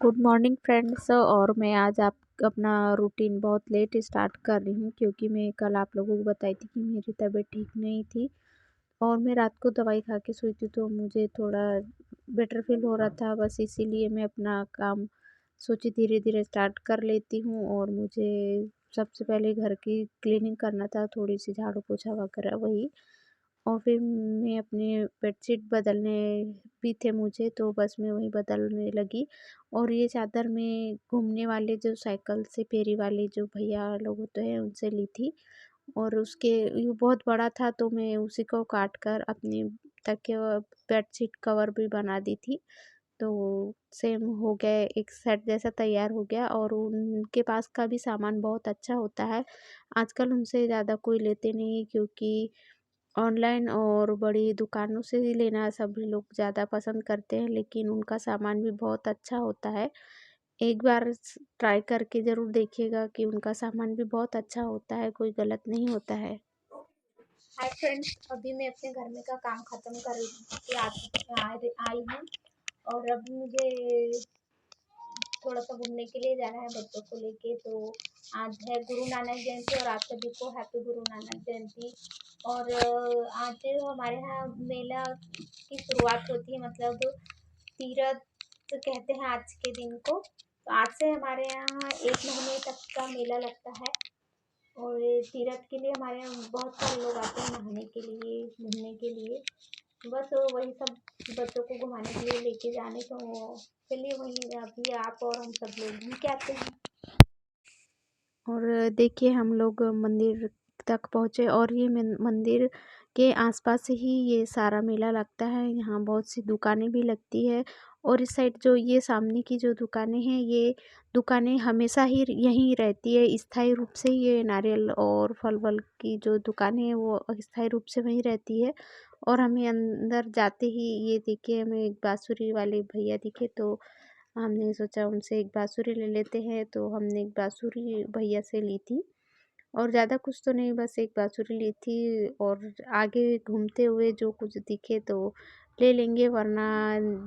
Good morning friends. और मैं आज आप अपना रूटीन बहुत लेट स्टार्ट कर रही हूँ क्योंकि मैं कल आप लोगों को बताई थी कि मेरी तबीयत ठीक नहीं थी और मैं रात को दवाई खा के सोई थी, तो मुझे थोड़ा बेटर फील हो रहा था। बस इसीलिए मैं अपना काम सोची धीरे धीरे स्टार्ट कर लेती हूँ। और मुझे सबसे पहले घर की क्लीनिंग करना था, थोड़ी सी झाड़ू पोछा वगैरह वही। और फिर मैं अपने बेडशीट बदलने भी थे मुझे, तो बस मैं वही बदलने लगी। और ये चादर मैं घूमने वाले जो साइकिल से फेरी वाले जो भैया लोग होते हैं उनसे ली थी। और उसके ये बहुत बड़ा था, तो मैं उसी को काट कर अपनी तकिया बेडशीट कवर भी बना दी थी। तो सेम हो गया, एक सेट जैसा तैयार हो गया। और उनके पास का भी सामान बहुत अच्छा होता है। आजकल उनसे ज़्यादा कोई लेते नहीं, क्योंकि ऑनलाइन और बड़ी दुकानों से ही लेना सभी लोग ज़्यादा पसंद करते हैं, लेकिन उनका सामान भी बहुत अच्छा होता है। एक बार ट्राई करके ज़रूर देखिएगा कि उनका सामान भी बहुत अच्छा होता है, कोई गलत नहीं होता है। हाय फ्रेंड्स, अभी मैं अपने घर में का काम ख़त्म कर के आई हूँ। और अब मुझे थोड़ा सा घूमने के लिए जाना है बच्चों को लेके। तो आज है गुरु नानक जयंती और आप सभी को हैप्पी गुरु नानक जयंती। और आज हमारे यहाँ मेला की शुरुआत होती है, मतलब तीरथ कहते हैं आज के दिन को। तो आज से हमारे यहाँ 1 महीने तक का मेला लगता है। और ये तीरथ के लिए हमारे यहाँ बहुत सारे लोग आते हैं नहाने के लिए, घूमने के लिए। बस वही सब बच्चों को घुमाने के लिए लेके जाने, तो चलिए वहीं अभी आप और हम सब लोग घूम के आते हैं। और देखिए हम लोग मंदिर तक पहुँचे, और ये मंदिर के आसपास ही ये सारा मेला लगता है। यहाँ बहुत सी दुकानें भी लगती है। और इस साइड जो ये सामने की जो दुकानें हैं, ये दुकानें हमेशा ही यहीं रहती है स्थायी रूप से। ये नारियल और फल वल की जो दुकानें हैं वो स्थायी रूप से वहीं रहती है। और हमें अंदर जाते ही ये देखिए हमें एक बांसुरी वाले भैया दिखे, तो हमने सोचा उनसे एक बांसुरी ले लेते हैं। तो हमने एक बांसुरी भैया से ली थी, और ज़्यादा कुछ तो नहीं, बस एक बांसुरी ली थी। और आगे घूमते हुए जो कुछ दिखे तो ले लेंगे, वरना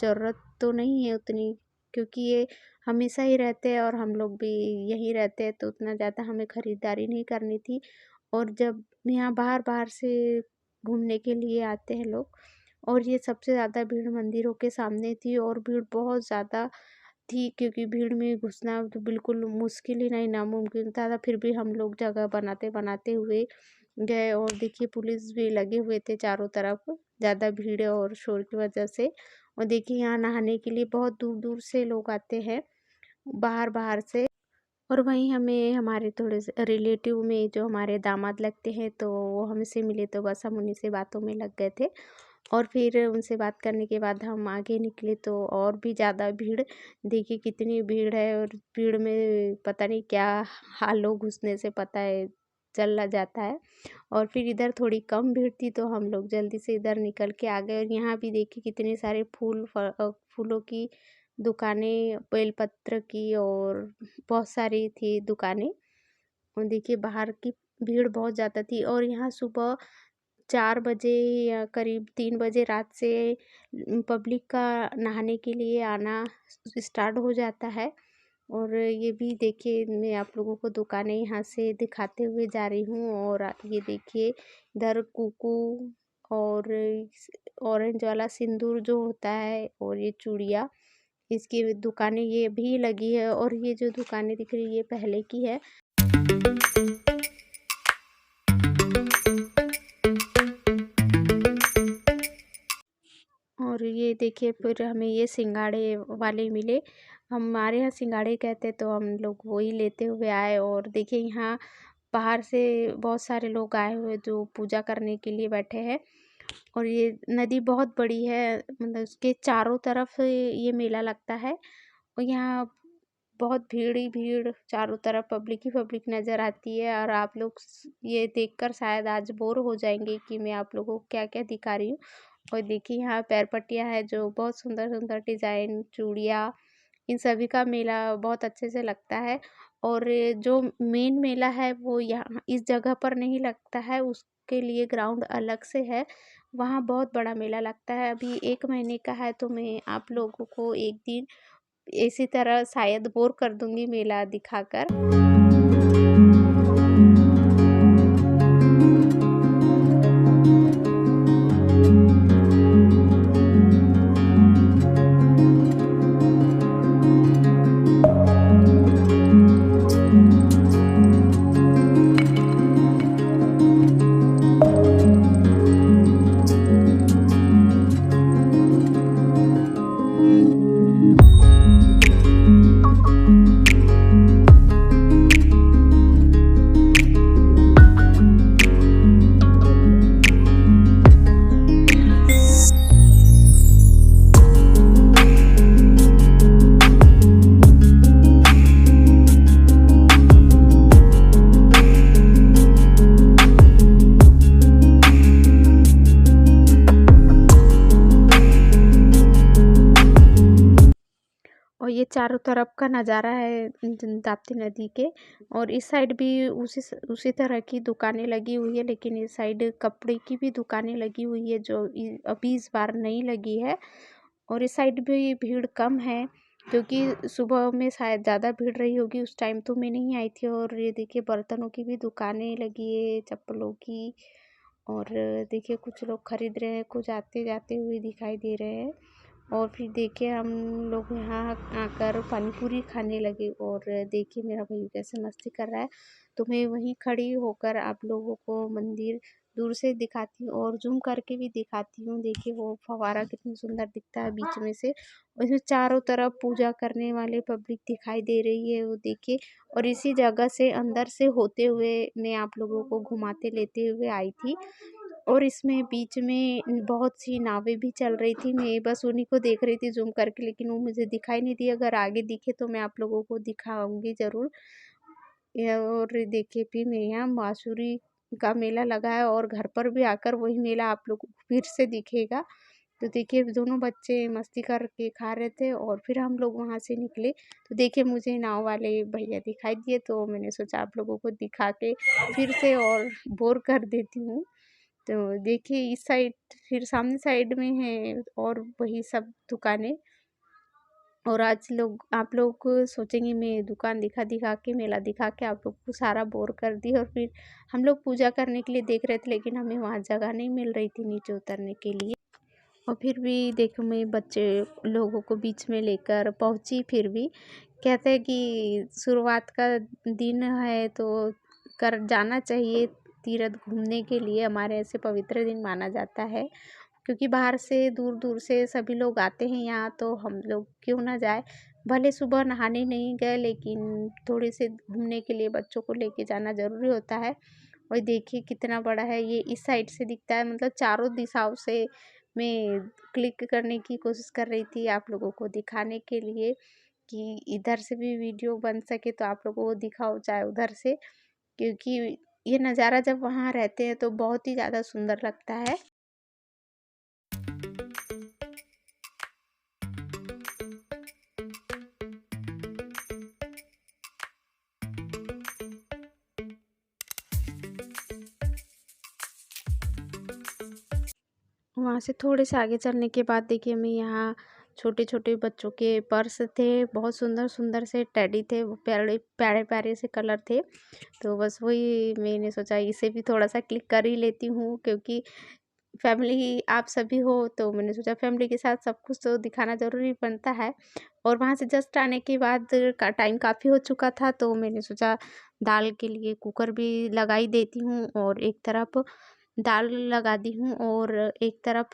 ज़रूरत तो नहीं है उतनी, क्योंकि ये हमेशा ही रहते हैं और हम लोग भी यहीं रहते हैं, तो उतना ज़्यादा हमें ख़रीदारी नहीं करनी थी। और जब यहाँ बाहर बाहर से घूमने के लिए आते हैं लोग, और ये सबसे ज़्यादा भीड़ मंदिरों के सामने थी, और भीड़ बहुत ज़्यादा थी, क्योंकि भीड़ में घुसना तो बिल्कुल मुश्किल ही नहीं, नामुमकिन था। फिर भी हम लोग जगह बनाते बनाते हुए गए। और देखिए पुलिस भी लगे हुए थे चारों तरफ, ज़्यादा भीड़ और शोर की वजह से। और देखिए यहाँ नहाने के लिए बहुत दूर दूर से लोग आते हैं, बाहर बाहर से। और वहीं हमें हमारे थोड़े से रिलेटिव में जो हमारे दामाद लगते हैं, तो वो हमसे मिले, तो बस हम उन्हीं से बातों में लग गए थे। और फिर उनसे बात करने के बाद हम आगे निकले, तो और भी ज़्यादा भीड़, देखिए कितनी भीड़ है। और भीड़ में पता नहीं क्या हाल, लोग घुसने से पता है चला जाता है। और फिर इधर थोड़ी कम भीड़ थी, तो हम लोग जल्दी से इधर निकल के आ गए। और यहाँ भी देखिए कितने सारे फूलों की दुकानें, बेलपत्र की, और बहुत सारी थी दुकानें। और देखिए बाहर की भीड़ बहुत ज़्यादा थी। और यहाँ सुबह 4 बजे या करीब 3 बजे रात से पब्लिक का नहाने के लिए आना स्टार्ट हो जाता है। और ये भी देखिए मैं आप लोगों को दुकानें यहाँ से दिखाते हुए जा रही हूँ। और ये देखिए इधर कुकू और ऑरेंज वाला सिंदूर जो होता है, और ये चूड़ियाँ, इसकी दुकानें ये भी लगी है। और ये जो दुकानें दिख रही है ये पहले की है। और ये देखिए फिर हमें ये सिंगाड़े वाले मिले, हमारे यहाँ सिंगाड़े कहते हैं, तो हम लोग वही लेते हुए आए। और देखिए यहाँ बाहर से बहुत सारे लोग आए हुए जो पूजा करने के लिए बैठे हैं। और ये नदी बहुत बड़ी है, मतलब उसके चारों तरफ ये मेला लगता है। और यहाँ बहुत भीड़ ही भीड़, चारों तरफ पब्लिक ही पब्लिक नज़र आती है। और आप लोग ये देखकर शायद आज बोर हो जाएंगे कि मैं आप लोगों को क्या क्या दिखा रही हूँ। और देखिए यहाँ पैर पट्टियाँ है, जो बहुत सुंदर सुंदर डिज़ाइन, चूड़ियाँ, इन सभी का मेला बहुत अच्छे से लगता है। और ये जो मेन मेला है वो यहाँ इस जगह पर नहीं लगता है, उसके लिए ग्राउंड अलग से है, वहाँ बहुत बड़ा मेला लगता है। अभी 1 महीने का है, तो मैं आप लोगों को एक दिन इसी तरह शायद बोर कर दूँगी मेला दिखाकर। और ये चारों तरफ का नज़ारा है ताप्ती नदी के। और इस साइड भी उसी तरह की दुकानें लगी हुई है, लेकिन इस साइड कपड़े की भी दुकानें लगी हुई है जो अभी इस बार नहीं लगी है। और इस साइड भी भीड़ कम है, क्योंकि सुबह में शायद ज़्यादा भीड़ रही होगी, उस टाइम तो मैं नहीं आई थी। और ये देखिए बर्तनों की भी दुकानें लगी है, चप्पलों की। और देखिए कुछ लोग खरीद रहे हैं, कुछ आते जाते हुए दिखाई दे रहे हैं। और फिर देखिए हम लोग यहाँ आकर पानी पूरी खाने लगे। और देखिए मेरा भैया कैसे मस्ती कर रहा है। तो मैं वहीं खड़ी होकर आप लोगों को मंदिर दूर से दिखाती हूँ और जूम करके भी दिखाती हूँ। देखिए वो फव्वारा कितनी सुंदर दिखता है बीच में से। और इसमें चारों तरफ पूजा करने वाले पब्लिक दिखाई दे रही है, वो देखिए। और इसी जगह से अंदर से होते हुए मैं आप लोगों को घुमाते लेते हुए आई थी। और इसमें बीच में बहुत सी नावें भी चल रही थी, मैं बस उन्हीं को देख रही थी ज़ूम करके, लेकिन वो मुझे दिखाई नहीं दी। अगर आगे दिखे तो मैं आप लोगों को दिखाऊँगी ज़रूर। और देखिए फिर मेरे यहाँ बाँसुरी का मेला लगा है, और घर पर भी आकर वही मेला आप लोगों को फिर से दिखेगा। तो देखिए दोनों बच्चे मस्ती करके खा रहे थे, और फिर हम लोग वहाँ से निकले। तो देखिए मुझे नाव वाले भैया दिखाई दिए, तो मैंने सोचा आप लोगों को दिखा के फिर से और बोर कर देती हूँ। तो देखिए इस साइड फिर सामने साइड में है और वही सब दुकानें। और आज लोग आप लोग को सोचेंगे मैं दुकान दिखा दिखा के, मेला दिखा के आप लोग को सारा बोर कर दी। और फिर हम लोग पूजा करने के लिए देख रहे थे, लेकिन हमें वहाँ जगह नहीं मिल रही थी नीचे उतरने के लिए। और फिर भी देखो मैं बच्चे लोगों को बीच में लेकर पहुँची। फिर भी कहते हैं कि शुरुआत का दिन है तो कर जाना चाहिए तीर्थ घूमने के लिए, हमारे ऐसे पवित्र दिन माना जाता है। क्योंकि बाहर से दूर दूर से सभी लोग आते हैं यहाँ, तो हम लोग क्यों ना जाए। भले सुबह नहाने नहीं गए, लेकिन थोड़े से घूमने के लिए बच्चों को लेके जाना ज़रूरी होता है। और देखिए कितना बड़ा है, ये इस साइड से दिखता है, मतलब चारों दिशाओं से मैं क्लिक करने की कोशिश कर रही थी आप लोगों को दिखाने के लिए, कि इधर से भी वीडियो बन सके तो आप लोगों को दिखाओ, चाहे उधर से। क्योंकि ये नज़ारा जब वहाँ रहते हैं तो बहुत ही ज़्यादा सुंदर लगता है। वहाँ से थोड़े से आगे चलने के बाद देखिए मैं यहाँ छोटे-छोटे बच्चों के पर्स थे, बहुत सुंदर-सुंदर से टेडी थे, वो प्यारे-प्यारे से कलर थे। तो बस वही मैंने सोचा इसे भी थोड़ा-सा क्लिक कर ही लेती हूँ, क्योंकि फैमिली आप सभी हो, तो मैंने सोचा फैमिली के साथ सब कुछ तो दिखाना ज़रूरी बनता है। और वहाँ से जस्ट आने के बाद का टाइम काफ़ी हो चुका था, तो मैंने सोचा दाल के लिए कुकर भी लगा ही देती हूँ, और एक तरफ दाल लगा दी हूँ, और एक तरफ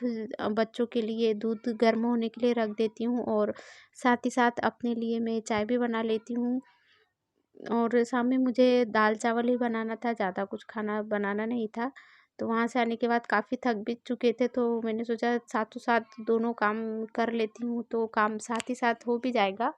बच्चों के लिए दूध गर्म होने के लिए रख देती हूँ, और साथ ही साथ अपने लिए मैं चाय भी बना लेती हूँ। और शाम में मुझे दाल चावल ही बनाना था, ज़्यादा कुछ खाना बनाना नहीं था। तो वहाँ से आने के बाद काफ़ी थक भी चुके थे, तो मैंने सोचा साथों साथ दोनों काम कर लेती हूँ, तो काम साथ ही साथ हो भी जाएगा।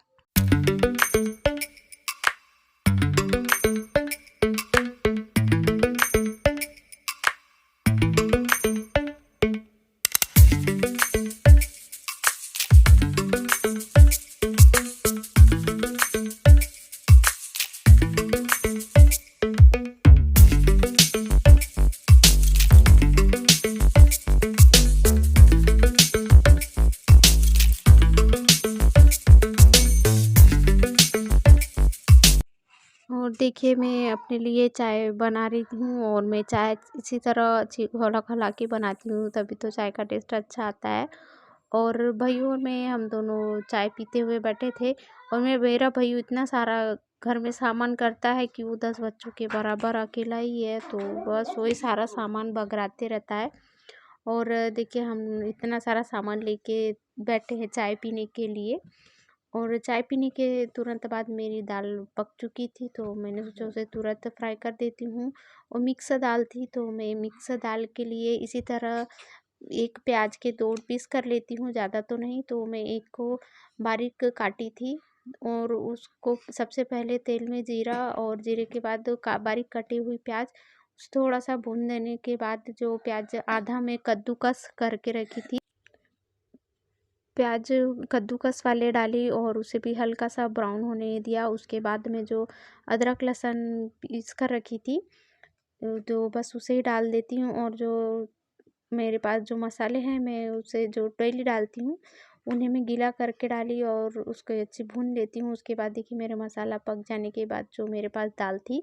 देखिए मैं अपने लिए चाय बना रही हूँ और मैं चाय इसी तरह अच्छी खौला-खौला के बनाती हूँ, तभी तो चाय का टेस्ट अच्छा आता है। और भइयों और मैं हम दोनों चाय पीते हुए बैठे थे और मेरा भइयों इतना सारा घर में सामान करता है कि वो 10 बच्चों के बराबर अकेला ही है, तो बस वही सारा सामान बघराते रहता है। और देखिए हम इतना सारा सामान लेके बैठे हैं चाय पीने के लिए। और चाय पीने के तुरंत बाद मेरी दाल पक चुकी थी, तो मैंने सोचा उसे तुरंत फ्राई कर देती हूँ। और मिक्स दाल थी, तो मैं मिक्स दाल के लिए इसी तरह एक प्याज के 2 पीस कर लेती हूँ, ज़्यादा तो नहीं। तो मैं एक को बारीक काटी थी और उसको सबसे पहले तेल में जीरा और जीरे के बाद बारीक कटी हुई प्याज थोड़ा सा भून देने के बाद जो प्याज आधा में कद्दूकस करके रखी थी, प्याज कद्दूकस वाले डाली और उसे भी हल्का सा ब्राउन होने दिया। उसके बाद में जो अदरक लहसुन पीस कर रखी थी, तो बस उसे ही डाल देती हूँ। और जो मेरे पास जो मसाले हैं मैं उसे जो डेली डालती हूँ उन्हें मैं गीला करके डाली और उसको अच्छी भून लेती हूँ। उसके बाद देखिए मेरा मसाला पक जाने के बाद जो मेरे पास दाल थी,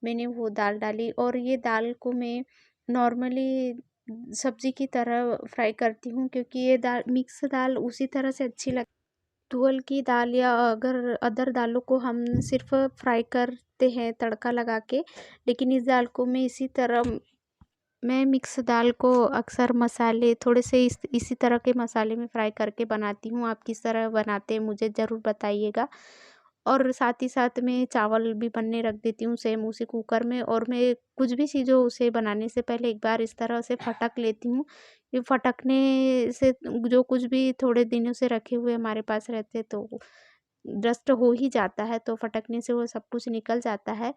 मैंने वो दाल डाली और ये दाल को मैं नॉर्मली सब्जी की तरह फ्राई करती हूँ, क्योंकि ये दाल मिक्स दाल उसी तरह से अच्छी लग तुअल की दाल या अगर अदर दालों को हम सिर्फ फ्राई करते हैं तड़का लगा के, लेकिन इस दाल को मैं मैं मिक्स दाल को अक्सर मसाले थोड़े से इसी तरह के मसाले में फ्राई करके बनाती हूँ। आप किस तरह बनाते हैं मुझे ज़रूर बताइएगा। और साथ ही साथ मैं चावल भी बनने रख देती हूँ सेम उसी कुकर में, और मैं कुछ भी चीज़ों उसे बनाने से पहले एक बार इस तरह से फटक लेती हूँ। ये फटकने से जो कुछ भी थोड़े दिनों से रखे हुए हमारे पास रहते तो डस्ट हो ही जाता है, तो फटकने से वो सब कुछ निकल जाता है।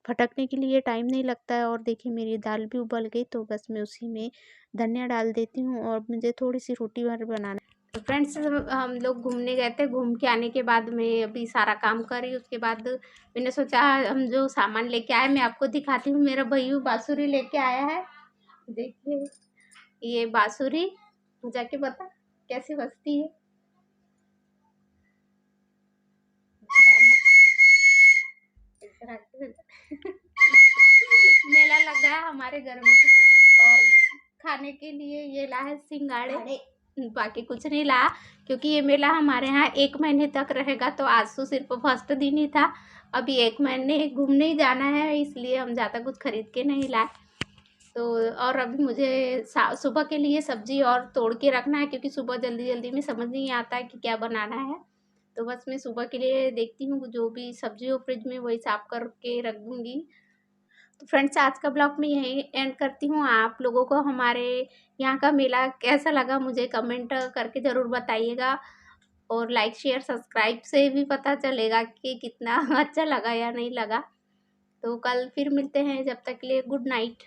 फटकने के लिए टाइम नहीं लगता है। और देखिए मेरी दाल भी उबल गई, तो बस मैं उसी में धनिया डाल देती हूँ और मुझे थोड़ी-सी रोटी भर बनाना। तो फ्रेंड्स हम लोग घूमने गए थे, घूम के आने के बाद मैं अभी सारा काम कर रही हूँ। उसके बाद मैंने सोचा हम जो सामान लेके आए मैं आपको दिखाती हूँ। मेरा भैय्यू बाँसुरी लेके आया है। देखिए ये बाँसुरी जाके बता कैसे बजती है। मेला लगा है हमारे घर में और खाने के लिए ये ला है सिंगाड़े, बाकी कुछ नहीं ला, क्योंकि ये मेला हमारे यहाँ 1 महीने तक रहेगा। तो आज तो सिर्फ फर्स्ट दिन ही था, अभी 1 महीने घूमने ही जाना है, इसलिए हम ज़्यादा कुछ खरीद के नहीं लाए। तो और अभी मुझे सुबह के लिए सब्जी और तोड़ के रखना है, क्योंकि सुबह जल्दी जल्दी में समझ नहीं आता है कि क्या बनाना है। तो बस मैं सुबह के लिए देखती हूँ जो भी सब्जी हो फ्रिज में वही साफ करके रख दूँगी। तो फ्रेंड्स आज का ब्लॉग मैं यहीं एंड करती हूँ। आप लोगों को हमारे यहाँ का मेला कैसा लगा मुझे कमेंट करके ज़रूर बताइएगा। और लाइक शेयर सब्सक्राइब से भी पता चलेगा कि कितना अच्छा लगा या नहीं लगा। तो कल फिर मिलते हैं, जब तक के लिए गुड नाइट।